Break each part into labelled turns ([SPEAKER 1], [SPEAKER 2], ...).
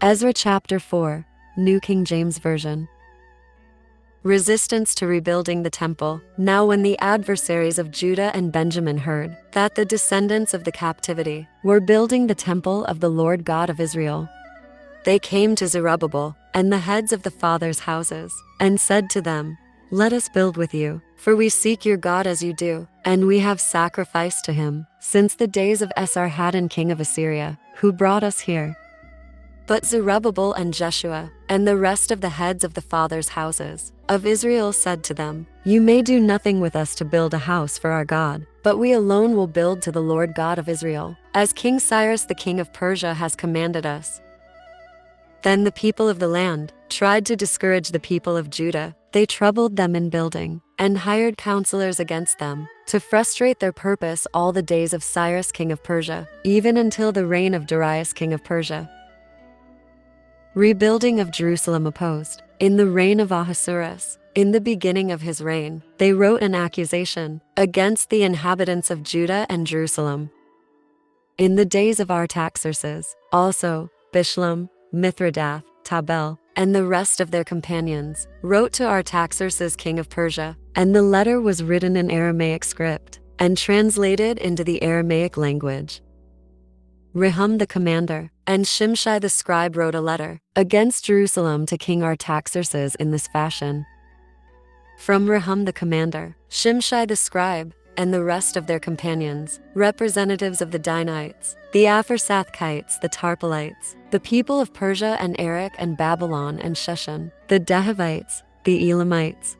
[SPEAKER 1] Ezra chapter 4, New King James Version. Resistance to rebuilding the temple. Now when the adversaries of Judah and Benjamin heard that the descendants of the captivity were building the temple of the Lord God of Israel, they came to Zerubbabel and the heads of the fathers' houses, and said to them, "Let us build with you, for we seek your God as you do, and we have sacrificed to him since the days of Esarhaddon king of Assyria, who brought us here." But Zerubbabel and Jeshua and the rest of the heads of the fathers' houses of Israel said to them, "You may do nothing with us to build a house for our God, but we alone will build to the Lord God of Israel, as King Cyrus the king of Persia has commanded us." Then the people of the land tried to discourage the people of Judah. They troubled them in building, and hired counselors against them, to frustrate their purpose all the days of Cyrus king of Persia, even until the reign of Darius king of Persia. Rebuilding of Jerusalem opposed. In the reign of Ahasuerus, in the beginning of his reign, they wrote an accusation against the inhabitants of Judah and Jerusalem. In the days of Artaxerxes, also, Bishlam, Mithridath, Tabel, and the rest of their companions wrote to Artaxerxes king of Persia, and the letter was written in Aramaic script and translated into the Aramaic language. Rehum the commander and Shimshai the scribe wrote a letter against Jerusalem to King Artaxerxes in this fashion. From Rehum the commander, Shimshai the scribe, and the rest of their companions, representatives of the Danites, the Apharsathites, the Tarpelites, the people of Persia and Erech and Babylon and Sheshan, the Dehavites, the Elamites,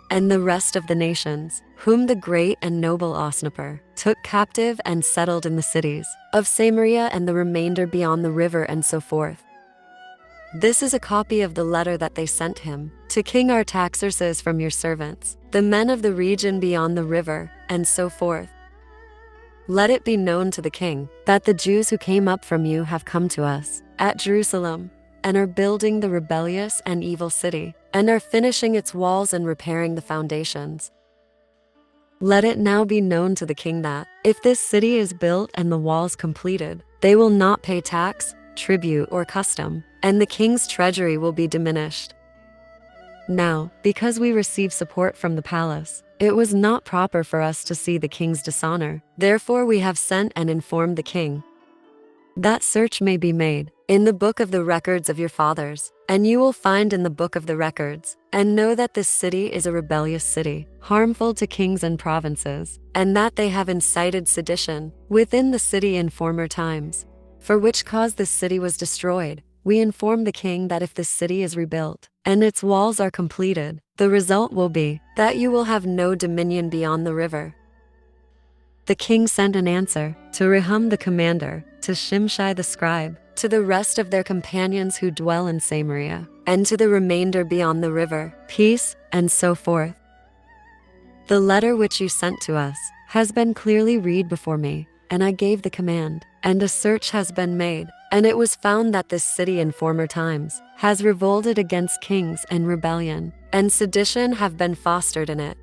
[SPEAKER 1] and the rest of the nations, whom the great and noble Osnapper took captive and settled in the cities of Samaria and the remainder beyond the river and so forth. This is a copy of the letter that they sent him to King Artaxerxes from your servants, the men of the region beyond the river, and so forth. Let it be known to the king that the Jews who came up from you have come to us at Jerusalem, and are building the rebellious and evil city, and are finishing its walls and repairing the foundations. Let it now be known to the king that, if this city is built and the walls completed, they will not pay tax, tribute, or custom, and the king's treasury will be diminished. Now, because we receive support from the palace, it was not proper for us to see the king's dishonor. Therefore we have sent and informed the king that search may be made in the book of the records of your fathers, and you will find in the book of the records, and know that this city is a rebellious city, harmful to kings and provinces, and that they have incited sedition within the city in former times, for which cause this city was destroyed. We inform the king that if this city is rebuilt, and its walls are completed, the result will be that you will have no dominion beyond the river. The king sent an answer to Rehum the commander, to Shimshai the scribe, to the rest of their companions who dwell in Samaria, and to the remainder beyond the river, peace, and so forth. The letter which you sent to us has been clearly read before me, and I gave the command, and a search has been made, and it was found that this city in former times has revolted against kings, and rebellion and sedition have been fostered in it.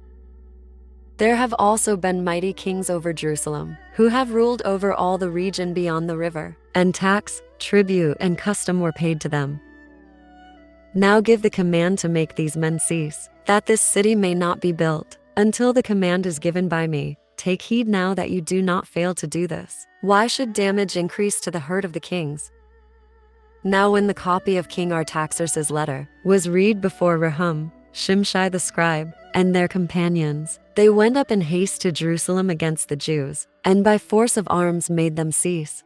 [SPEAKER 1] There have also been mighty kings over Jerusalem, who have ruled over all the region beyond the river, and tax, tribute, and custom were paid to them. Now give the command to make these men cease, that this city may not be built, until the command is given by me. Take heed now that you do not fail to do this. Why should damage increase to the hurt of the kings? Now when the copy of King Artaxerxes' letter was read before Rehum, Shimshai the scribe, and their companions, they went up in haste to Jerusalem against the Jews, and by force of arms made them cease.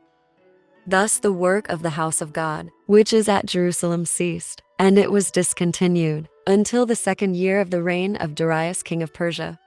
[SPEAKER 1] Thus the work of the house of God, which is at Jerusalem, ceased, and it was discontinued, until the second year of the reign of Darius king of Persia.